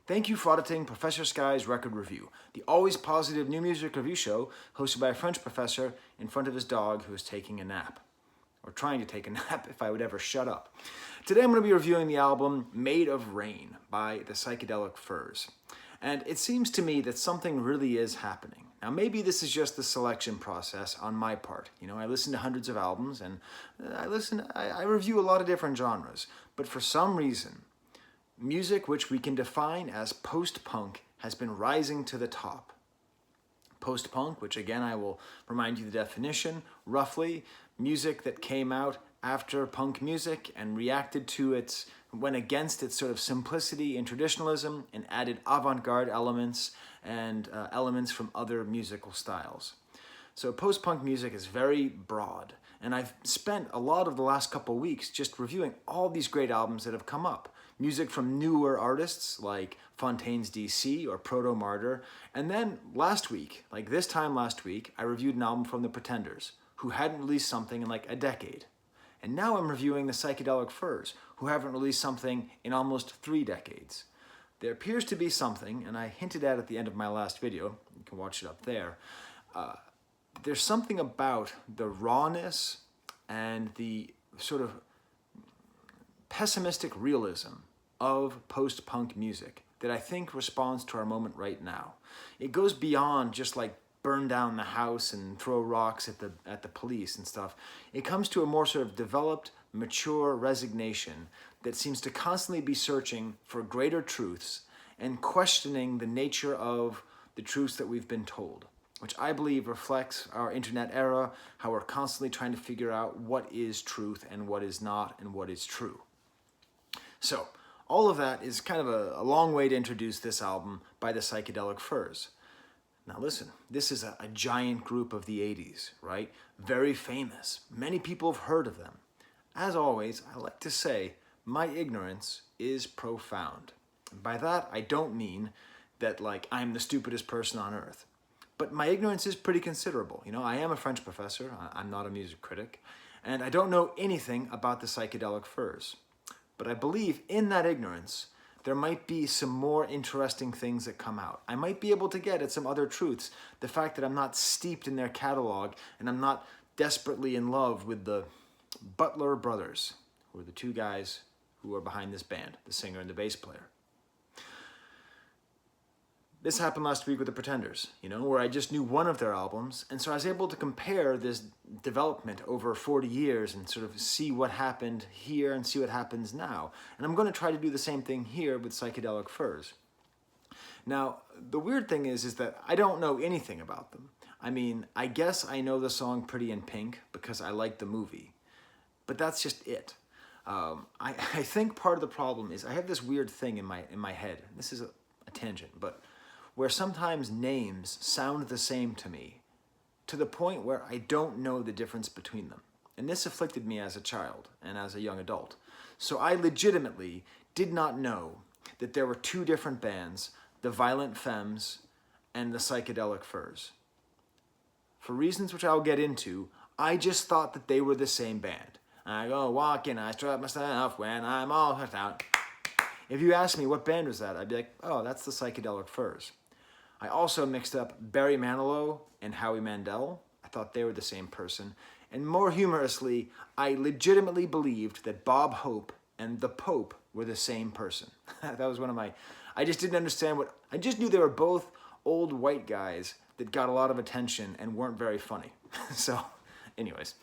Thank you for auditing Professor Skye's Record Review, the always positive new music review show hosted by a French professor in front of his dog who is taking a nap. Or trying to take a nap if I would ever shut up. Today I'm going to be reviewing the album Made of Rain by the Psychedelic Furs. And it seems to me that something really is happening. Now maybe this is just the selection process on my part. You know, I listen to hundreds of albums and I review a lot of different genres. But for some reason, music which we can define as post-punk has been rising to the top. Post-punk, which again I will remind you the definition, roughly, music that came out after punk music and went against its sort of simplicity and traditionalism and added avant-garde elements and elements from other musical styles. So post-punk music is very broad, and I've spent a lot of the last couple weeks just reviewing all these great albums that have come up. Music from newer artists like Fontaine's DC or Proto Martyr. And then last week, like this time last week, I reviewed an album from the Pretenders, who hadn't released something in like a decade. And now I'm reviewing the Psychedelic Furs, who haven't released something in almost 3 decades. There appears to be something, and I hinted at the end of my last video, you can watch it up there, there's something about the rawness and the sort of pessimistic realism of post-punk music that I think responds to our moment right now. It goes beyond just like burn down the house and throw rocks at the police and stuff. It comes to a more sort of developed, mature resignation that seems to constantly be searching for greater truths and questioning the nature of the truths that we've been told, which I believe reflects our internet era, how we're constantly trying to figure out what is truth and what is not and what is true. So, all of that is kind of a long way to introduce this album by the Psychedelic Furs. Now listen, this is a giant group of the 80s, right? Very famous. Many people have heard of them. As always, I like to say, my ignorance is profound. And by that, I don't mean that like I'm the stupidest person on earth. But my ignorance is pretty considerable. You know, I am a French professor, I'm not a music critic, and I don't know anything about the Psychedelic Furs. But I believe in that ignorance, there might be some more interesting things that come out. I might be able to get at some other truths. The fact that I'm not steeped in their catalog and I'm not desperately in love with the Butler brothers, who are the 2 guys who are behind this band, the singer and the bass player. This happened last week with the Pretenders, you know, where I just knew one of their albums, and so I was able to compare this development over 40 years and sort of see what happened here and see what happens now. And I'm going to try to do the same thing here with Psychedelic Furs. Now, the weird thing is that I don't know anything about them. I mean, I guess I know the song Pretty in Pink because I like the movie, but that's just it. I think part of the problem is I have this weird thing in my head. This is a tangent, but where sometimes names sound the same to me, to the point where I don't know the difference between them. And this afflicted me as a child and as a young adult. So I legitimately did not know that there were 2 different bands, the Violent Femmes and the Psychedelic Furs. For reasons which I'll get into, I just thought that they were the same band. I go walking, I strut myself when I'm all hurt out. If you ask me what band was that, I'd be like, oh, that's the Psychedelic Furs. I also mixed up Barry Manilow and Howie Mandel. I thought they were the same person. And more humorously, I legitimately believed that Bob Hope and the Pope were the same person. That was one of my... I just didn't understand I just knew they were both old white guys that got a lot of attention and weren't very funny. So, anyways.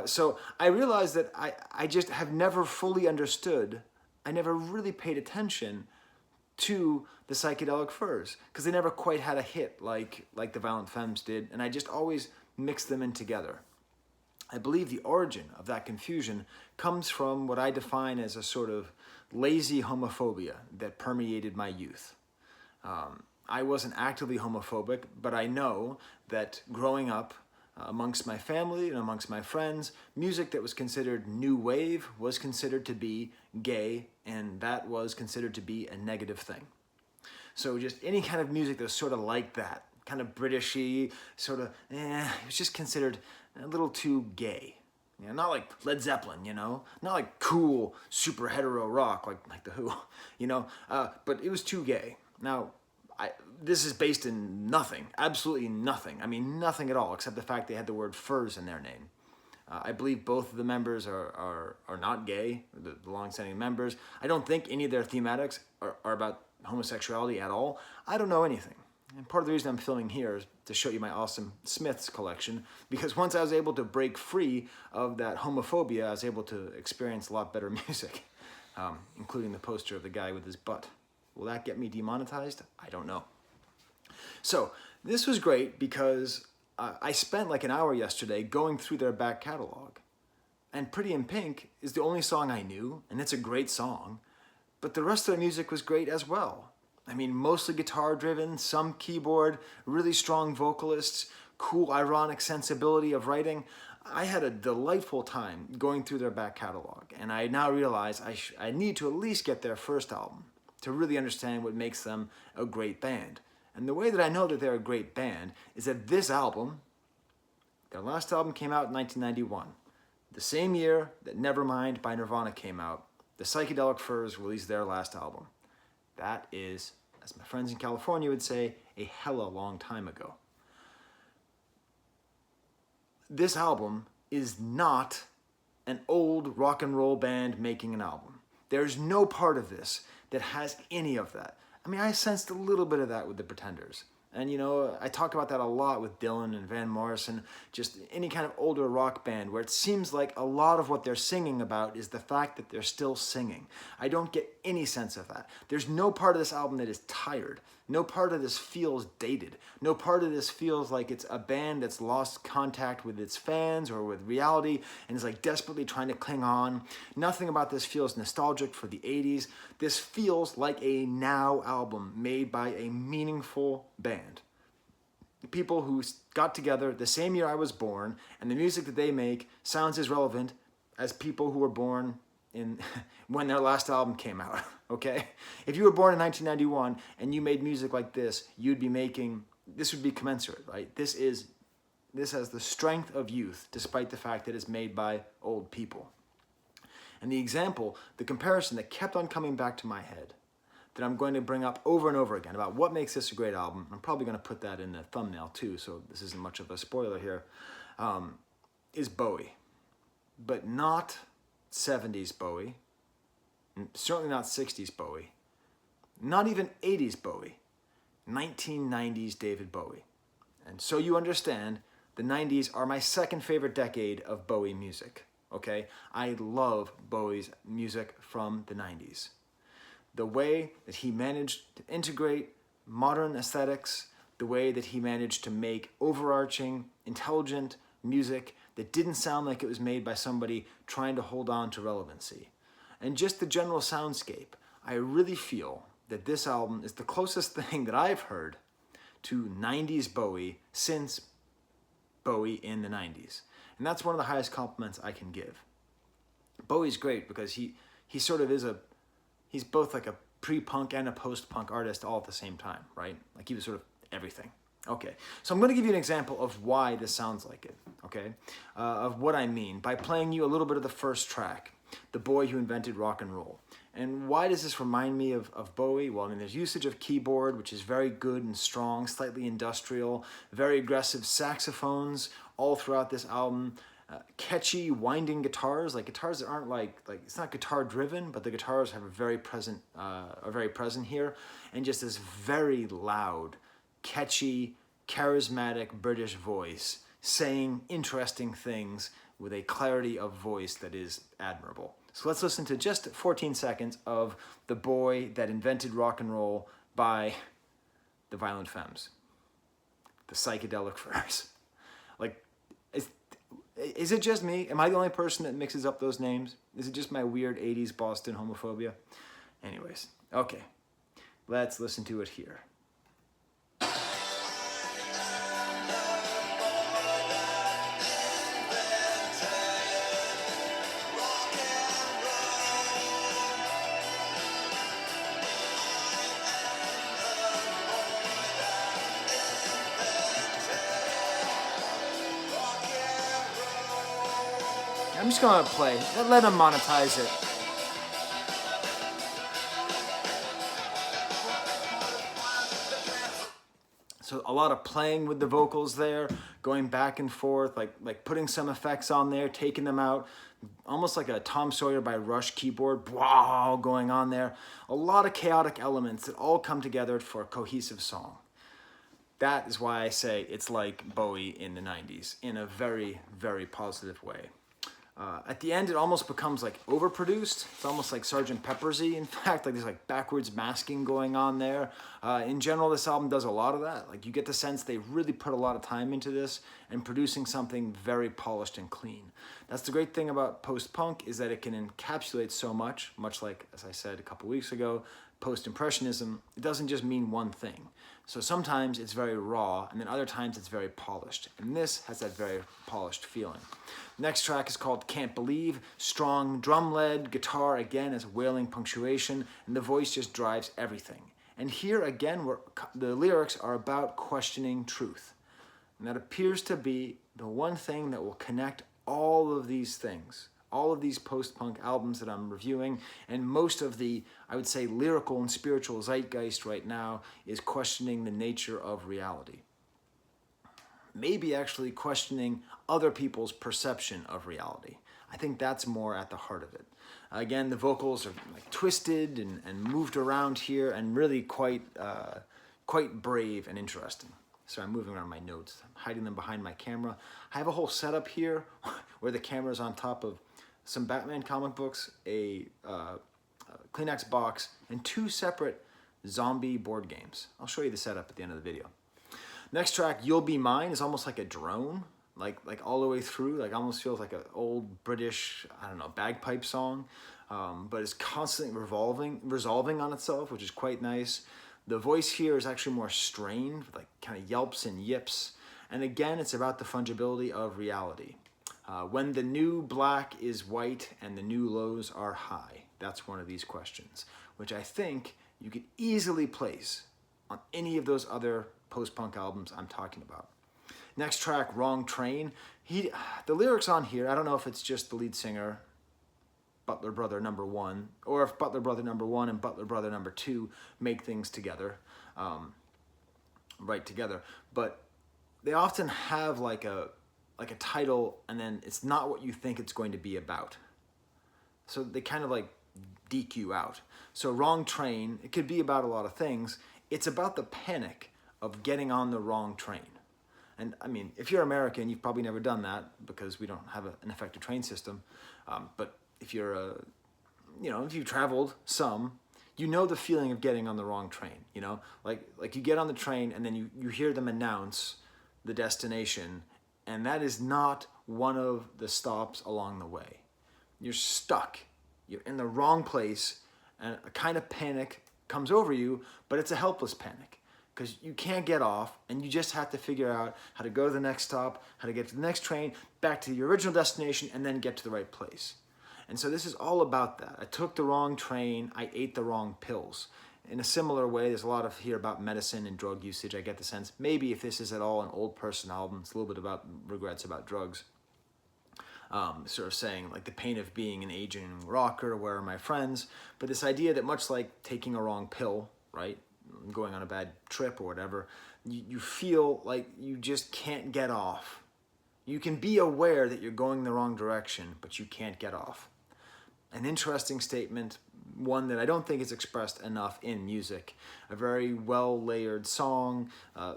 So I realized that I just have never fully understood, I never really paid attention to the Psychedelic Furs, because they never quite had a hit like the Violent Femmes did, and I just always mixed them in together. I believe the origin of that confusion comes from what I define as a sort of lazy homophobia that permeated my youth. I wasn't actively homophobic, but I know that growing up amongst my family and amongst my friends, music that was considered new wave was considered to be gay, and that was considered to be a negative thing. So just any kind of music that was sort of like that, kind of Britishy, sort of, it was just considered a little too gay. You know, not like Led Zeppelin, you know, not like cool, super hetero rock like The Who, you know, but it was too gay. Now, this is based in nothing, absolutely nothing. I mean, nothing at all, except the fact they had the word furs in their name. I believe both of the members are not gay, the long-standing members. I don't think any of their thematics are about homosexuality at all. I don't know anything. And part of the reason I'm filming here is to show you my awesome Smiths collection, because once I was able to break free of that homophobia, I was able to experience a lot better music, including the poster of the guy with his butt. Will that get me demonetized? I don't know. So this was great because I spent like an hour yesterday going through their back catalog. And Pretty in Pink is the only song I knew, and it's a great song, but the rest of their music was great as well. I mean, mostly guitar driven, some keyboard, really strong vocalists, cool ironic sensibility of writing. I had a delightful time going through their back catalog, and I now realize I need to at least get their first album to really understand what makes them a great band. And the way that I know that they're a great band is that this album, their last album came out in 1991. The same year that Nevermind by Nirvana came out, the Psychedelic Furs released their last album. That is, as my friends in California would say, a hella long time ago. This album is not an old rock and roll band making an album. There's no part of this that has any of that. I mean, I sensed a little bit of that with the Pretenders. And, you know, I talk about that a lot with Dylan and Van Morrison, just any kind of older rock band where it seems like a lot of what they're singing about is the fact that they're still singing. I don't get any sense of that. There's no part of this album that is tired. No part of this feels dated. No part of this feels like it's a band that's lost contact with its fans or with reality and is like desperately trying to cling on. Nothing about this feels nostalgic for the 80s. This feels like a now album made by a meaningful band. People who got together the same year I was born, and the music that they make sounds as relevant as people who were born in when their last album came out, okay? If you were born in 1991 and you made music like this, you'd be making, this would be commensurate, right? This has the strength of youth, despite the fact that it's made by old people. And the example, the comparison that kept on coming back to my head, that I'm going to bring up over and over again about what makes this a great album, I'm probably going to put that in the thumbnail too, so this isn't much of a spoiler here, is Bowie. But not 70s Bowie, certainly not 60s Bowie, not even 80s Bowie, 1990s David Bowie. And so you understand, the 90s are my second favorite decade of Bowie music, okay? I love Bowie's music from the 90s. The way that he managed to integrate modern aesthetics, the way that he managed to make overarching, intelligent music that didn't sound like it was made by somebody trying to hold on to relevancy. And just the general soundscape, I really feel that this album is the closest thing that I've heard to 90s Bowie since Bowie in the 90s. And that's one of the highest compliments I can give. Bowie's great because he sort of is he's both like a pre-punk and a post-punk artist all at the same time, right? Like he was sort of everything. Okay, so I'm going to give you an example of why this sounds like it, okay? Of what I mean by playing you a little bit of the first track, The Boy Who Invented Rock and Roll. And why does this remind me of Bowie? Well, I mean, there's usage of keyboard, which is very good and strong, slightly industrial, very aggressive saxophones all throughout this album, catchy, winding guitars, like guitars that aren't like it's not guitar driven, but the guitars have are very present here, and just this very loud, catchy, charismatic British voice saying interesting things with a clarity of voice that is admirable. So let's listen to just 14 seconds of The Boy That Invented Rock and Roll by the Violent Femmes, the Psychedelic Furs. Like, is it just me? Am I the only person that mixes up those names? Is it just my weird 80s Boston homophobia? Anyways, okay, let's listen to it here. I'm just gonna play. Let him monetize it. So a lot of playing with the vocals there, going back and forth, like putting some effects on there, taking them out, almost like a Tom Sawyer by Rush keyboard, wow, going on there. A lot of chaotic elements that all come together for a cohesive song. That is why I say it's like Bowie in the 90s in a very, very positive way. At the end, it almost becomes like overproduced. It's almost like Sgt. Peppersy. In fact, like there's like backwards masking going on there. In general, this album does a lot of that. Like you get the sense they really put a lot of time into this and producing something very polished and clean. That's the great thing about post-punk is that it can encapsulate so much like, as I said a couple weeks ago, post-impressionism. It doesn't just mean one thing. So sometimes it's very raw, and then other times it's very polished. And this has that very polished feeling. Next track is called Can't Believe. Strong drum-led, guitar again as wailing punctuation, and the voice just drives everything. And here again, the lyrics are about questioning truth. And that appears to be the one thing that will connect all of these things, all of these post-punk albums that I'm reviewing, and most of the, I would say, lyrical and spiritual zeitgeist right now is questioning the nature of reality. Maybe actually questioning other people's perception of reality. I think that's more at the heart of it. Again, the vocals are like twisted and moved around here and really quite brave and interesting. So I'm moving around my notes. I'm hiding them behind my camera. I have a whole setup here where the camera is on top of some Batman comic books, a Kleenex box, and 2 separate zombie board games. I'll show you the setup at the end of the video. Next track, You'll Be Mine, is almost like a drone, like all the way through. Like almost feels like an old British, I don't know, bagpipe song, but it's constantly resolving on itself, which is quite nice. The voice here is actually more strained, like kind of yelps and yips. And again, it's about the fungibility of reality. When the new black is white and the new lows are high. That's one of these questions, which I think you could easily place on any of those other post-punk albums I'm talking about. Next track, Wrong Train. The lyrics on here, I don't know if it's just the lead singer, Butler Brother number 1, or if Butler Brother number 1 and Butler Brother number 2 make things together, right together. But they often have like a title, and then it's not what you think it's going to be about. So they kind of like deke you out. So Wrong Train, it could be about a lot of things. It's about the panic of getting on the wrong train. And I mean, if you're American, you've probably never done that because we don't have an effective train system. But if you're if you've traveled some, you know the feeling of getting on the wrong train, like you get on the train and then you hear them announce the destination, and that is not one of the stops along the way. You're stuck. You're in the wrong place, and a kind of panic comes over you, but it's a helpless panic because you can't get off, and you just have to figure out how to go to the next stop, how to get to the next train, back to your original destination, and then get to the right place. And so this is all about that. I took the wrong train, I ate the wrong pills. In a similar way, there's a lot of here about medicine and drug usage. I get the sense, maybe if this is at all an old person album, it's a little bit about regrets about drugs. Sort of saying like the pain of being an aging rocker, where are my friends? But this idea that much like taking a wrong pill, right? Going on a bad trip or whatever, you feel like you just can't get off. You can be aware that you're going the wrong direction, but you can't get off. An interesting statement, one that I don't think is expressed enough in music. A very well-layered song,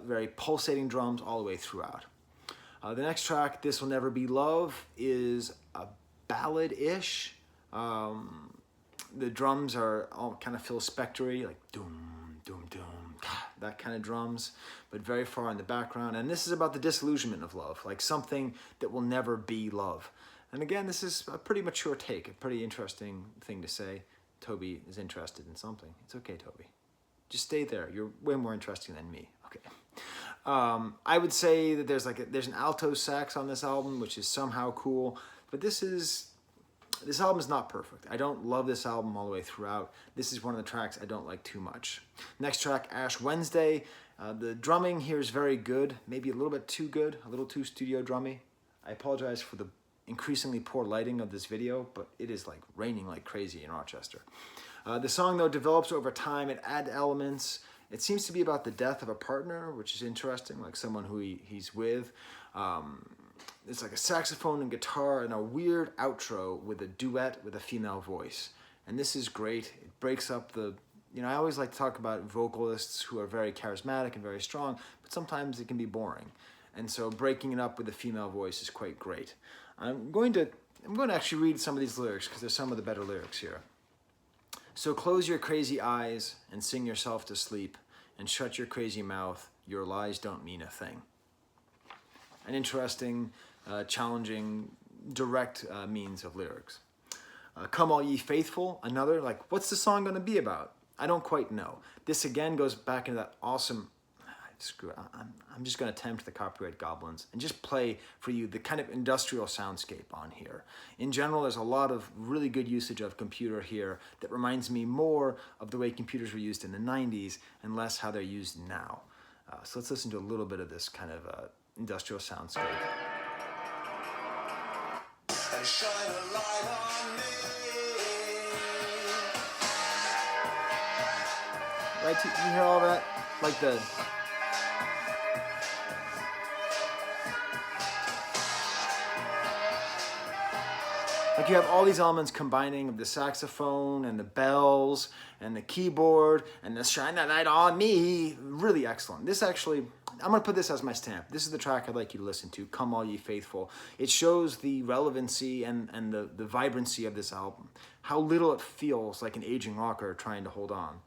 very pulsating drums all the way throughout. The next track, This Will Never Be Love, is a ballad-ish. The drums are all kind of feel spectry, like doom, doom, doom, that kind of drums, but very far in the background. And this is about the disillusionment of love, like something that will never be love. And again, this is a pretty mature take, a pretty interesting thing to say. Toby is interested in something. It's okay, Toby. Just stay there. You're way more interesting than me. Okay. I would say that there's an alto sax on this album, which is somehow cool, but this album is not perfect. I don't love this album all the way throughout. This is one of the tracks I don't like too much. Next track, Ash Wednesday. The drumming here is very good, maybe a little bit too good, a little too studio drummy. I apologize for the increasingly poor lighting of this video, but it is like raining like crazy in Rochester. The song, though, develops over time. It adds elements. It seems to be about the death of a partner, which is interesting, like someone who he's with. It's like a saxophone and guitar and a weird outro with a duet with a female voice. And this is great. It breaks up the, I always like to talk about vocalists who are very charismatic and very strong, but sometimes it can be boring. And so breaking it up with a female voice is quite great. I'm going to actually read some of these lyrics because there's some of the better lyrics here. So close your crazy eyes and sing yourself to sleep, and shut your crazy mouth. Your lies don't mean a thing. An interesting, challenging, direct means of lyrics. Come all ye faithful, another, like, what's the song going to be about? I don't quite know. This again goes back into that awesome, screw it, I'm just going to tempt the copyright goblins and just play for you the kind of industrial soundscape on here. In general, there's a lot of really good usage of computer here that reminds me more of the way computers were used in the 90s and less how they're used now. So let's listen to a little bit of this kind of industrial soundscape. And shine a light on me. Right, you hear all that? Like the... Like you have all these elements combining of the saxophone and the bells and the keyboard and the shine that light on me. Really excellent. This actually, I'm going to put this as my stamp. This is the track I'd like you to listen to, Come All Ye Faithful. It shows the relevancy and the vibrancy of this album. How little it feels like an aging rocker trying to hold on.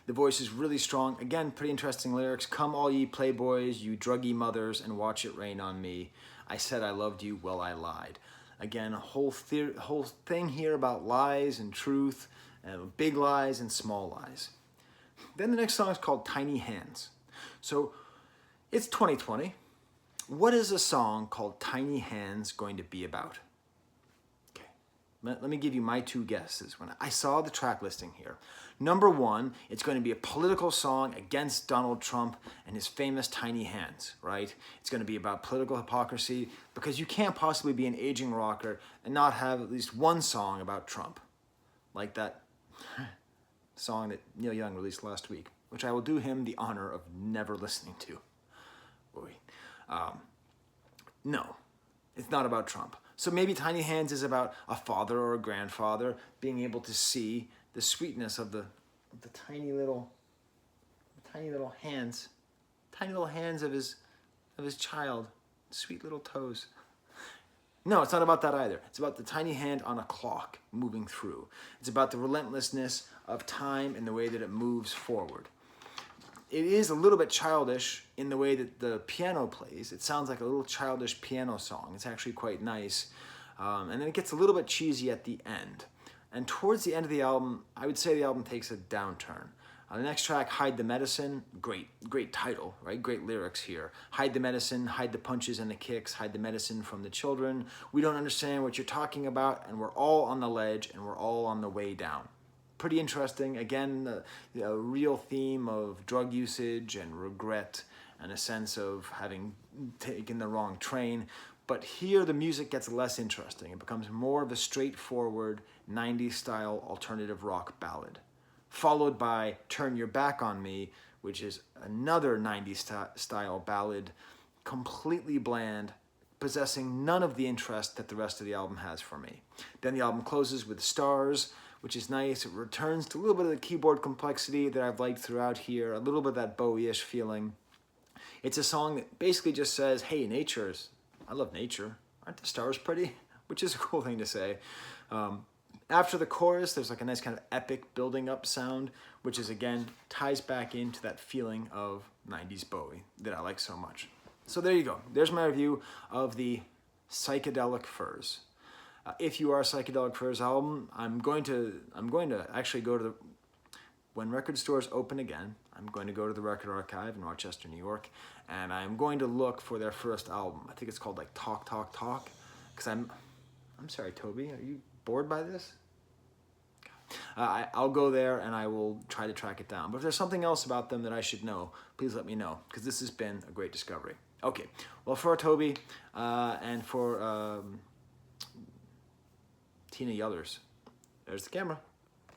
The voice is really strong. Again, pretty interesting lyrics. Come all ye playboys, you druggy mothers, and watch it rain on me. I said I loved you, well I lied. Again, a whole thing here about lies and truth, big lies and small lies. Then the next song is called Tiny Hands. So it's 2020. What is a song called Tiny Hands going to be about? Okay, let me give you my two guesses. When I saw the track listing here, number one, it's going to be a political song against Donald Trump and his famous tiny hands, right? It's going to be about political hypocrisy because you can't possibly be an aging rocker and not have at least one song about Trump, like that song that Neil Young released last week, which I will do him the honor of never listening to. Bowie. No, it's not about Trump. So maybe Tiny Hands is about a father or a grandfather being able to see the sweetness of the tiny little hands of his child, sweet little toes. No, it's not about that either. It's about the tiny hand on a clock moving through. It's about the relentlessness of time and the way that it moves forward. It is a little bit childish in the way that the piano plays. It sounds like a little childish piano song. It's actually quite nice. And then it gets a little bit cheesy at the end. And towards the end of the album, I would say the album takes a downturn. The next track, Hide the Medicine, great title, right? Great lyrics here. Hide the medicine, hide the punches and the kicks, hide the medicine from the children. We don't understand what you're talking about, and we're all on the ledge, and we're all on the way down. Pretty interesting. Again, a real theme of drug usage and regret and a sense of having taken the wrong train. But here the music gets less interesting. It becomes more of a straightforward 90s style alternative rock ballad, followed by Turn Your Back on Me, which is another 90s style ballad, completely bland, possessing none of the interest that the rest of the album has for me. Then the album closes with Stars, which is nice. It returns to a little bit of the keyboard complexity that I've liked throughout here, a little bit of that Bowie-ish feeling. It's a song that basically just says, hey, I love nature. Aren't the stars pretty? Which is a cool thing to say. After the chorus, there's like a nice kind of epic building up sound, which is again, ties back into that feeling of 90s Bowie that I like so much. So there you go. There's my review of the Psychedelic Furs. If you are a Psychedelic Furs album, I'm going to actually go to when record stores open again, I'm going to go to the Record Archive in Rochester, New York, and I'm going to look for their first album. I think it's called like Talk, Talk, Talk, because I'm sorry, Toby, are you bored by this? I'll go there and I will try to track it down. But if there's something else about them that I should know, please let me know, because this has been a great discovery. Okay, well, for Toby and for Tina Yellers, there's the camera.